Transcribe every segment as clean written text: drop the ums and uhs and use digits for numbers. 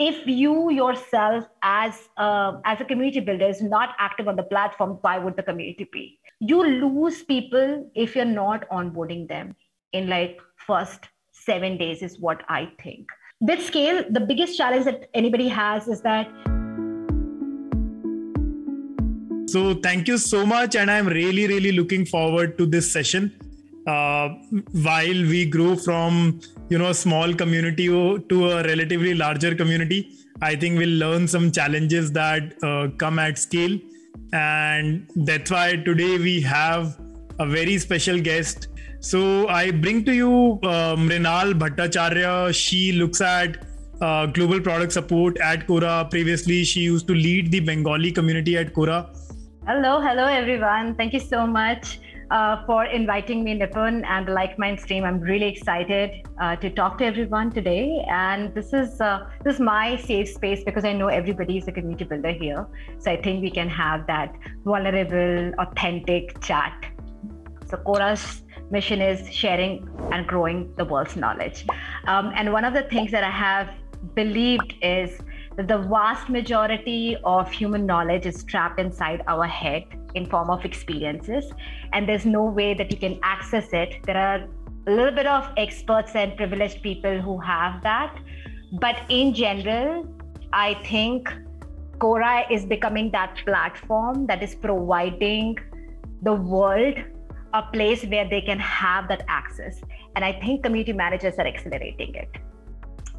if you yourself as a community builder is not active on the platform, why would the community be? You lose people if you're not onboarding them in like first 7 days is what I think. With scale, the biggest challenge that anybody has is that. So thank you so much. And I'm really, really looking forward to this session. While we grow from, a small community to a relatively larger community, I think we'll learn some challenges that come at scale. And that's why today we have a very special guest. So I bring to you Mrinal Bhattacharya. She looks at global product support at Quora. Previously, she used to lead the Bengali community at Quora. Hello everyone. Thank you so much for inviting me, Nipun, and the LikeMinds team. I'm really excited to talk to everyone today. And this is my safe space because I know everybody is a community builder here. So I think we can have that vulnerable, authentic chat. So Quora's mission is sharing and growing the world's knowledge. And one of the things that I have believed is that the vast majority of human knowledge is trapped inside our head in form of experiences, and there's no way that you can access it. There are a little bit of experts and privileged people who have that, but in general, I think Quora is becoming that platform that is providing the world a place where they can have that access, and I think community managers are accelerating it.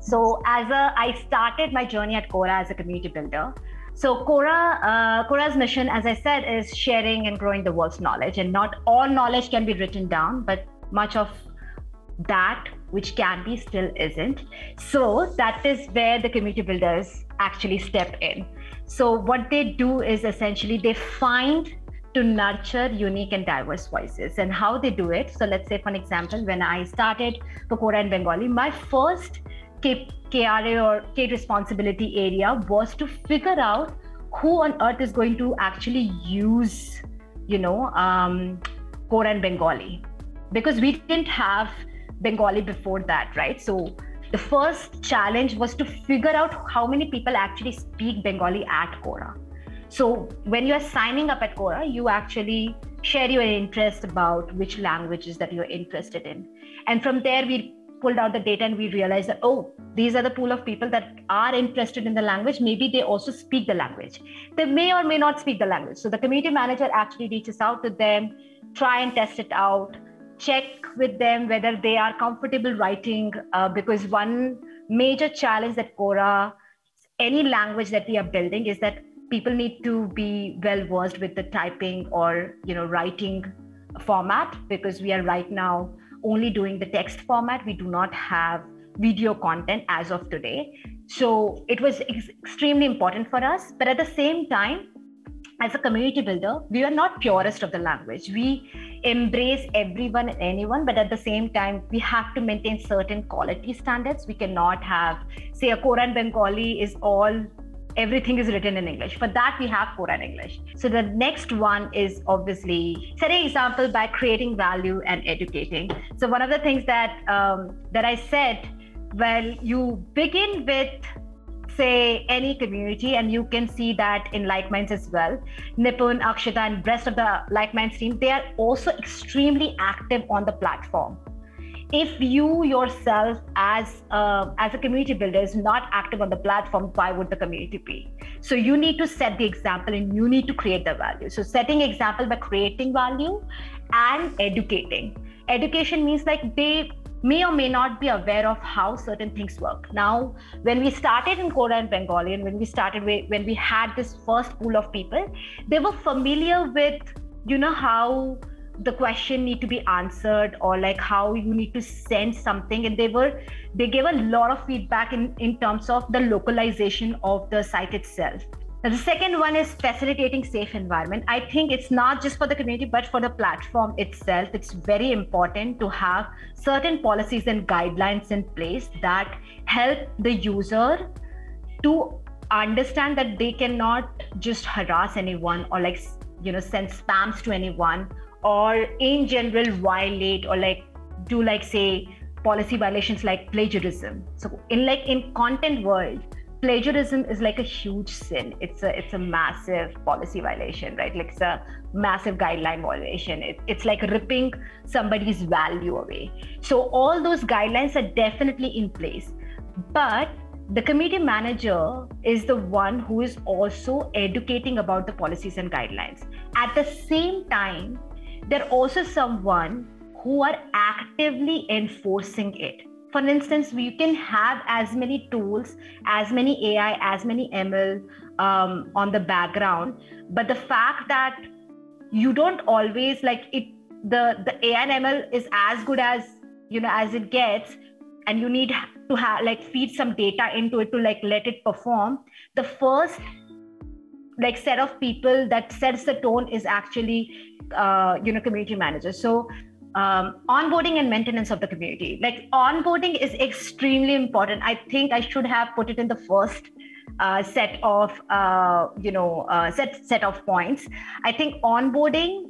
So I started my journey at Quora as a community builder. So Quora's mission, as I said, is sharing and growing the world's knowledge. And not all knowledge can be written down, but much of that which can be still isn't. So that is where the community builders actually step in. So what they do is essentially they find to nurture unique and diverse voices. And how they do it, so let's say for an example, when I started for Quora in Bengali, my first KRA or K responsibility area was to figure out who on earth is going to actually use, Quora in Bengali, because we didn't have Bengali before that, right? So the first challenge was to figure out how many people actually speak Bengali at Quora. So when you are signing up at Quora, you actually share your interest about which languages that you're interested in. And from there, we pulled out the data and we realized that, these are the pool of people that are interested in the language. Maybe they also speak the language. They may or may not speak the language. So the community manager actually reaches out to them, try and test it out, check with them whether they are comfortable writing, because one major challenge that Quora, any language that we are building, is that people need to be well versed with the typing or writing format, because we are right now only doing the text format. We do not have video content as of today. So it was extremely important for us. But at the same time, as a community builder, we are not purist of the language. We embrace everyone and anyone, but at the same time, we have to maintain certain quality standards. We cannot have, say, a Quora in Bengali is everything is written in English. For that, we have Quora in English. So the next one is obviously setting example by creating value and educating. So one of the things that I said, well, you begin with, say, any community, and you can see that in LikeMinds as well. Nipun, Akshita, and rest of the LikeMinds team, they are also extremely active on the platform. If you yourself as a community builder is not active on the platform, why would the community be? So you need to set the example and you need to create the value. So setting example by creating value and educating. Education means like they may or may not be aware of how certain things work. Now, when we started in Quora in Bengali, and when we had this first pool of people, they were familiar with, how the question need to be answered, or like how you need to send something, and they gave a lot of feedback in terms of the localization of the site itself. Now, the second one is facilitating safe environment. I think it's not just for the community, but for the platform itself. It's very important to have certain policies and guidelines in place that help the user to understand that they cannot just harass anyone or send spams to anyone, or in general violate or do say policy violations like plagiarism. So in content world, plagiarism is like a huge sin. It's a massive policy violation, right? Like it's a massive guideline violation. It's like ripping somebody's value away. So all those guidelines are definitely in place, but the community manager is the one who is also educating about the policies and guidelines. At the same time, they're also someone who are actively enforcing it. For instance, we can have as many tools, as many AI, as many ML on the background, but the fact that you don't always like it, the AI and ML is as good as as it gets, and you need to have like feed some data into it to like let it perform. The first like set of people that sets the tone is actually community managers. So onboarding and maintenance of the community, like onboarding is extremely important. I think I should have put it in the first set of set of points. I think onboarding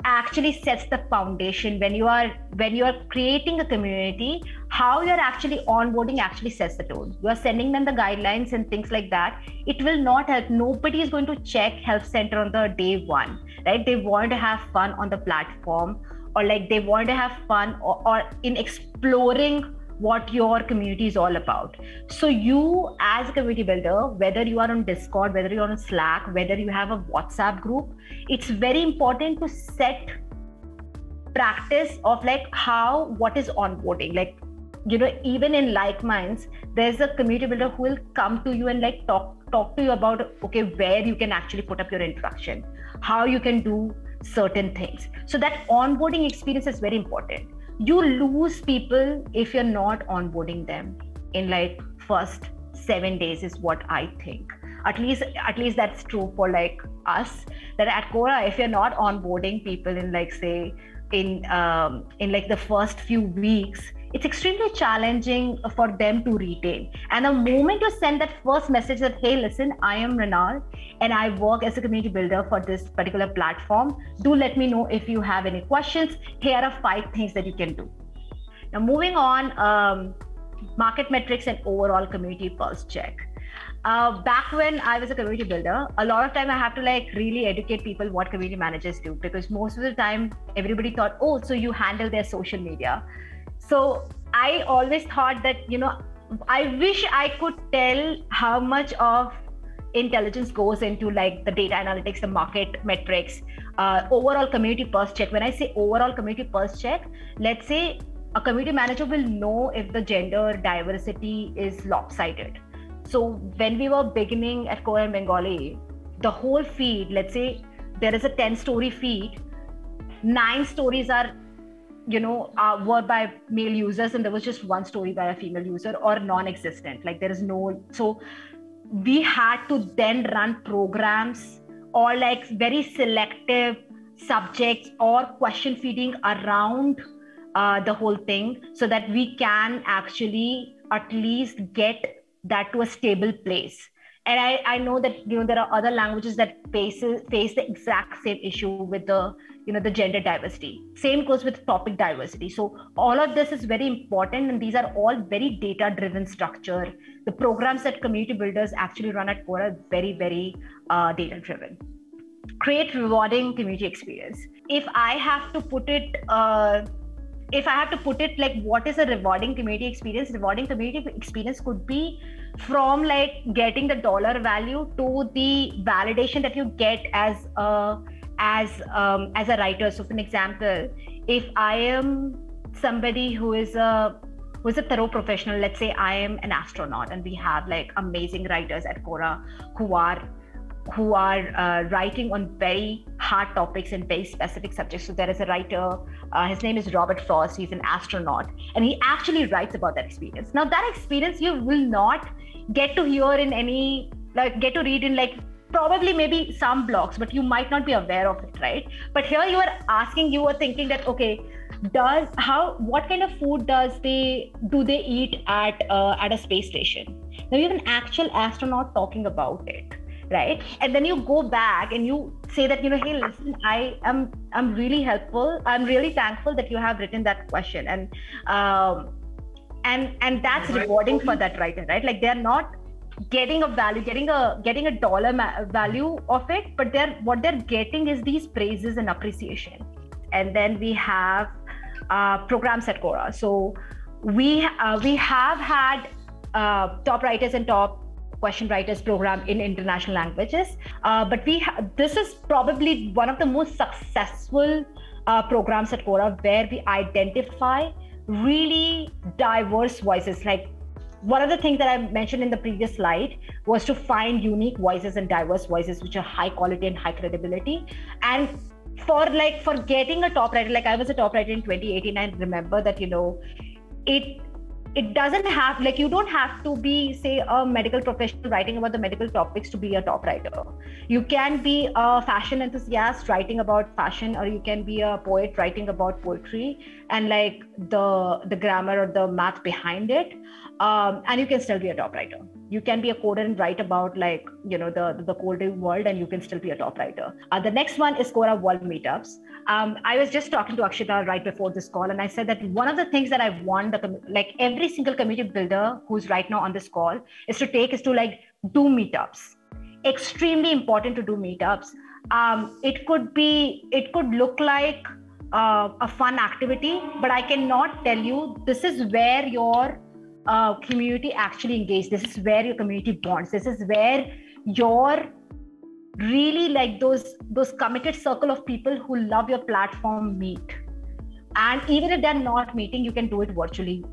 actually sets the foundation. When you are creating a community, how you're actually onboarding actually sets the tone. You are sending them the guidelines and things like that. It will not help. Nobody is going to check Help Center on the day one, right? They want to have fun on the platform, or like they want to have fun or in exploring what your community is all about. So you as a community builder, whether you are on Discord, whether you're on Slack, whether you have a WhatsApp group, it's very important to set practice of like what is onboarding. Like, even in LikeMinds, there's a community builder who will come to you and like talk to you about, okay, where you can actually put up your introduction, how you can do certain things. So that onboarding experience is very important. You lose people if you're not onboarding them in like first 7 days is what I think. At least that's true for like us, that at Quora, if you're not onboarding people in like say in like the first few weeks, it's extremely challenging for them to retain. And the moment you send that first message that, hey, listen, I am Mrinal and I work as a community builder for this particular platform. Do let me know if you have any questions. Here are 5 things that you can do. Now, moving on, market metrics and overall community pulse check. Back when I was a community builder, a lot of time I have to like really educate people what community managers do, because most of the time everybody thought, oh, so you handle their social media. So I always thought that, I wish I could tell how much of intelligence goes into like the data analytics, the market metrics, overall community pulse check. When I say overall community pulse check, let's say a community manager will know if the gender diversity is lopsided. So when we were beginning at Quora in Bengali, the whole feed, let's say there is a 10-story feed, 9 stories are were by male users, and there was just 1 story by a female user, or non-existent. Like there is no. So we had to then run programs or like very selective subjects or question feeding around the whole thing, so that we can actually at least get that to a stable place. And I know that there are other languages that face the exact same issue with the the gender diversity. Same goes with topic diversity. So all of this is very important, and these are all very data driven structure. The programs that community builders actually run at Quora are very, very data driven. Create rewarding community experience. If I have to put it like what is a rewarding community experience? Rewarding community experience could be from like getting the dollar value to the validation that you get as a writer. So for an example, if I am somebody who is a thorough professional, let's say I am an astronaut, and we have like amazing writers at Quora who are writing on very hard topics and very specific subjects. So there is a writer, his name is Robert Frost. He's an astronaut, and he actually writes about that experience. Now that experience you will not get to hear in any, like get to read in like probably maybe some blogs, but you might not be aware of it, right? But here you are thinking that, okay, what kind of food do they eat at a space station? Now you have an actual astronaut talking about it, right? And then you go back and you say that, hey, listen, I'm really helpful. I'm really thankful that you have written that question. And that's rewarding for that writer, right? Like they're not getting a value, getting a dollar value of it, but what they're getting is these praises and appreciation. And then we have programs at Quora. So we have had top writers and top question writers program in international languages, but this is probably one of the most successful programs at Quora, where we identify really diverse voices. Like, one of the things that I mentioned in the previous slide was to find unique voices and diverse voices which are high quality and high credibility. And for getting a top writer, like I was a top writer in 2018, I remember that, it doesn't have, like, you don't have to be, say, a medical professional writing about the medical topics to be a top writer. You can be a fashion enthusiast writing about fashion, or you can be a poet writing about poetry and like the grammar or the math behind it. And you can still be a top writer. You can be a coder and write about the coding world, and you can still be a top writer. The next one is Quora World Meetups. I was just talking to Akshita right before this call, and I said that one of the things that I want every single community builder who's right now on this call is to do meetups. Extremely important to do meetups. It could look like a fun activity, but I cannot tell you this is where your community actually engaged. This is where your community bonds. This is where your really those committed circle of people who love your platform meet. And even if they're not meeting, you can do it virtually.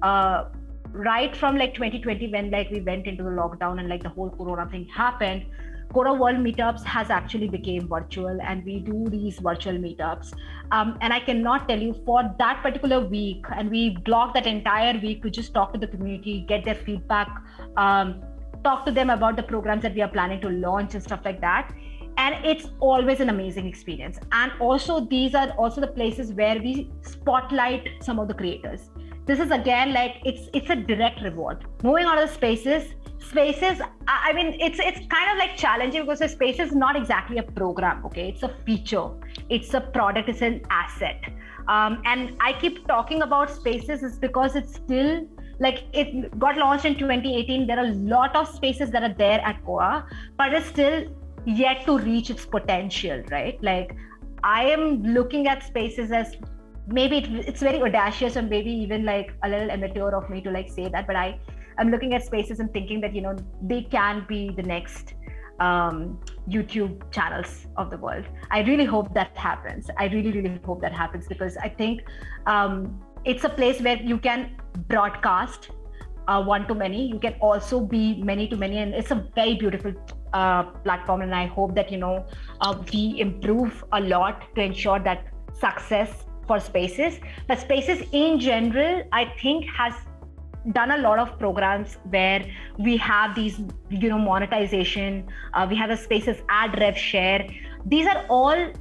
Right from 2020, when we went into the lockdown and the whole Corona thing happened, Quora World Meetups has actually became virtual, and we do these virtual meetups. And I cannot tell you, for that particular week, and we block that entire week to just talk to the community, get their feedback, talk to them about the programs that we are planning to launch and stuff like that. And it's always an amazing experience. And also, these are also the places where we spotlight some of the creators. This is again, it's a direct reward. Moving on to the spaces, I mean, it's kind of challenging, because the space is not exactly a program. Okay, it's a feature, it's a product, it's an asset. And I keep talking about spaces is because it's still it got launched in 2018. There are a lot of spaces that are there at Quora, but it's still yet to reach its potential, right? I am looking at spaces as, maybe it's very audacious, and maybe even a little amateur of me to say that, but I'm looking at spaces and thinking that they can be the next YouTube channels of the world. I really hope that happens. I really hope that happens, because I think it's a place where you can broadcast one-to-many. You can also be many-to-many, and it's a very beautiful platform. And I hope that we improve a lot to ensure that success for spaces. But spaces in general, I think, has done a lot of programs where we have these monetization, we have the spaces ad rev share. These are all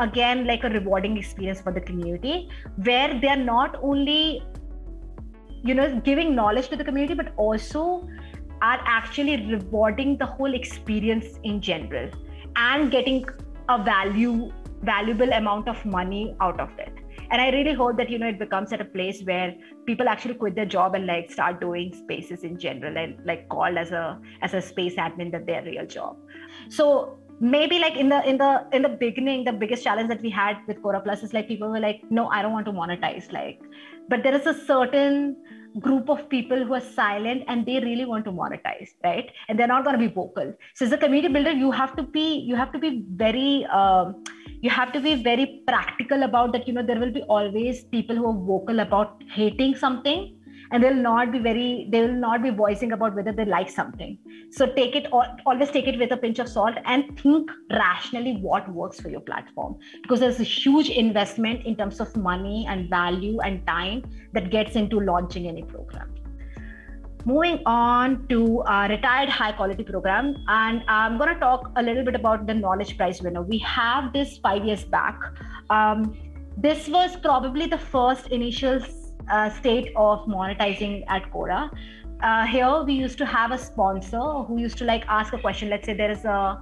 again a rewarding experience for the community, where they are not only giving knowledge to the community, but also are actually rewarding the whole experience in general and getting a valuable amount of money out of it. And I really hope that it becomes at a place where people actually quit their job and start doing spaces in general, and called as a space admin, that their real job. So maybe in the beginning, the biggest challenge that we had with Quora Plus is people were no, I don't want to monetize. But there is a certain group of people who are silent and they really want to monetize, right? And they're not going to be vocal. So as a community builder, you have to be very practical about that. There will be always people who are vocal about hating something, and they will not be voicing about whether they like something. So always take it with a pinch of salt, and think rationally what works for your platform, because there's a huge investment in terms of money and value and time that gets into launching any program. Moving on to a retired high quality program, and I'm going to talk a little bit about the Knowledge Prize winner. We have this 5 years back. This was probably the first initial state of monetizing at Quora. here we used to have a sponsor who used to like ask a question. Let's say there's a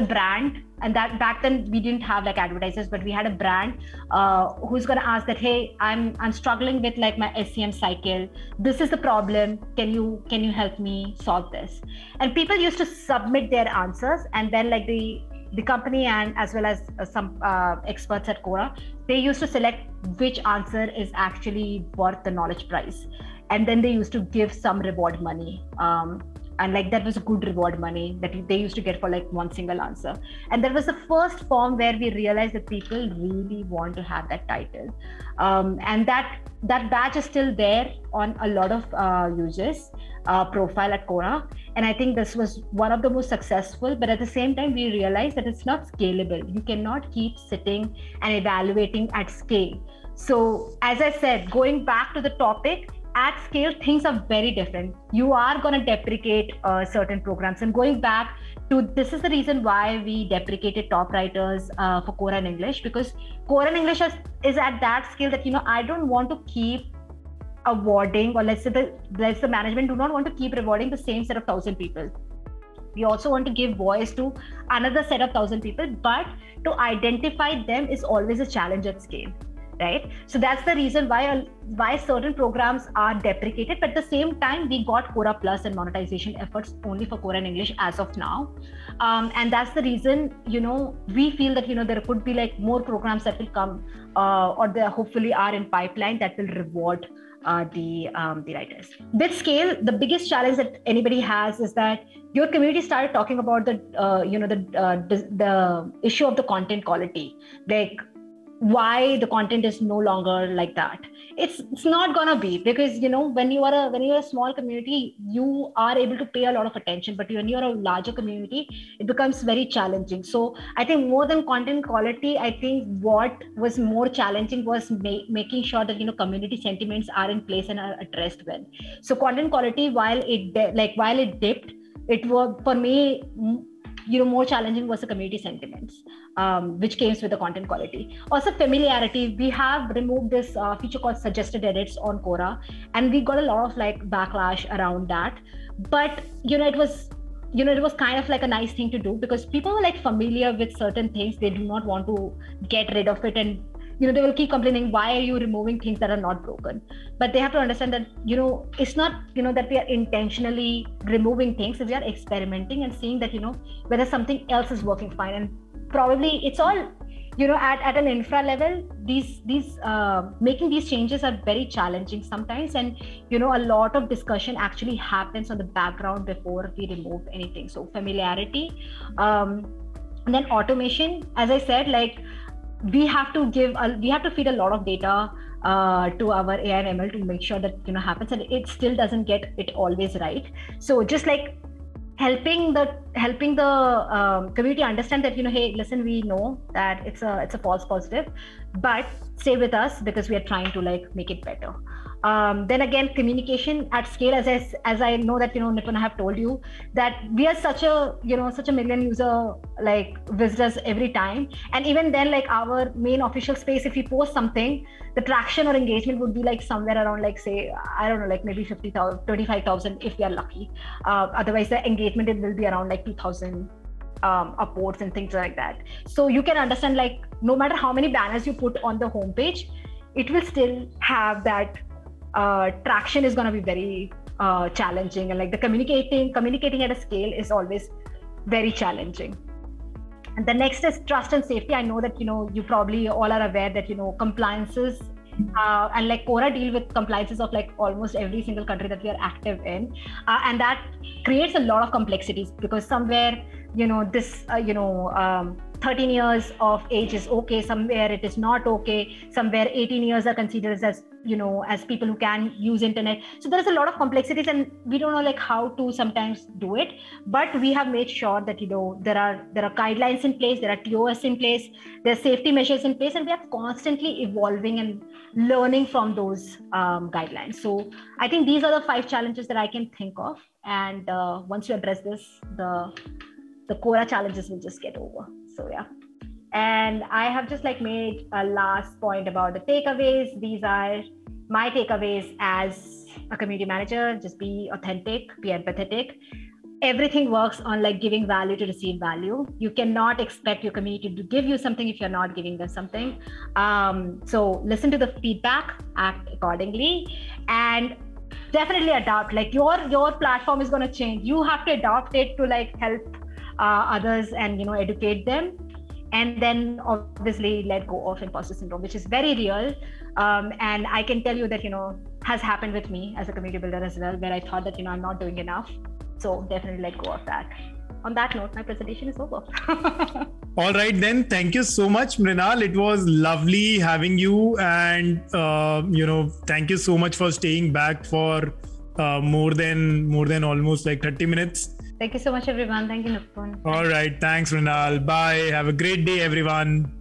brand, and that back then we didn't have like advertisers, but we had a brand who's going to ask that, hey, I'm struggling with like my SCM cycle. This is the problem. Can you help me solve this? And people used to submit their answers, and then like the company and as well as some experts at Quora, they used to select which answer is actually worth the knowledge prize, and then they used to give some reward money, and like that was a good reward money that they used to get for like one single answer. And that was the first form where we realized that people really want to have that title, and that badge is still there on a lot of users profile at Quora. And I think this was one of the most successful, but at the same time we realized that it's not scalable. You cannot keep sitting and evaluating at scale. So as I said, going back to the topic, at scale things are very different. You are going to deprecate certain programs, and going back to this is the reason why we deprecated top writers for Quora in English, because Quora in English is at that scale that I don't want to keep awarding, or let's say the management do not want to keep rewarding the same set of 1,000 people. We also want to give voice to another set of 1,000 people, but to identify them is always a challenge at scale, right? So that's the reason why certain programs are deprecated. But at the same time, we got Quora Plus and monetization efforts only for Quora in English as of now, and that's the reason we feel that there could be like more programs that will come, or there hopefully are in pipeline that will reward the writers. With scale, the biggest challenge that anybody has is that your community started talking about the issue of the content quality, like why the content is no longer like that. It's not gonna be, because when you're a small community, you are able to pay a lot of attention, but when you're a larger community, it becomes very challenging. So I think more than content quality, I think what was more challenging was making sure that community sentiments are in place and are addressed well. So content quality, while it dipped, it was for me more challenging was the community sentiments, which came with the content quality. Also familiarity, we have removed this feature called suggested edits on Quora, and we got a lot of like backlash around that. But it was kind of like a nice thing to do, because people were like familiar with certain things. They do not want to get rid of it, and they will keep complaining, why are you removing things that are not broken? But they have to understand that it's not that we are intentionally removing things. We are experimenting and seeing that whether something else is working fine. And probably it's all at an infra level, these making these changes are very challenging sometimes, and a lot of discussion actually happens on the background before we remove anything. So familiarity, and then automation, as I said, like we have to feed a lot of data to our AI and ML to make sure that happens, and it still doesn't get it always right. So just like helping the community understand that hey, listen, we know that it's a false positive, but stay with us because we are trying to like make it better. Then again, communication at scale, as I know that Nipun, I have told you that we are such a million user like visitors every time, and even then like our main official space, if we post something, the traction or engagement would be like somewhere around like, say, I don't know, like maybe 50,000, 25,000 if we are lucky. Otherwise the engagement will be around like 2,000 upvotes and things like that. So you can understand, like no matter how many banners you put on the homepage, it will still have that traction is going to be very challenging, and like the communicating at a scale is always very challenging. And the next is trust and safety. I know that you probably all are aware that compliances and like Quora deal with compliances of like almost every single country that we are active in, and that creates a lot of complexities, because somewhere this 13 years of age is okay, somewhere it is not okay, somewhere 18 years are considered as as people who can use internet. So there's a lot of complexities, and we don't know like how to sometimes do it. But we have made sure that there are guidelines in place, there are TOS in place, there are safety measures in place, and we are constantly evolving and learning from those guidelines. So I think these are the 5 challenges that I can think of, and once you address this, the Quora challenges will just get over. So yeah. And I have just like made a last point about the takeaways. These are my takeaways as a community manager, just be authentic, be empathetic. Everything works on like giving value to receive value. You cannot expect your community to give you something if you're not giving them something. So listen to the feedback, act accordingly, and definitely adopt. Like your platform is going to change. You have to adopt it to like help others and educate them. And then obviously let go of imposter syndrome, which is very real. And I can tell you that, has happened with me as a community builder as well, where I thought that, I'm not doing enough. So definitely let go of that. On that note, my presentation is over. All right, then. Thank you so much, Mrinal. It was lovely having you. And, thank you so much for staying back for more than almost like 30 minutes. Thank you so much, everyone. Thank you, Nupun. All right. Thanks, Mrinal. Bye. Have a great day, everyone.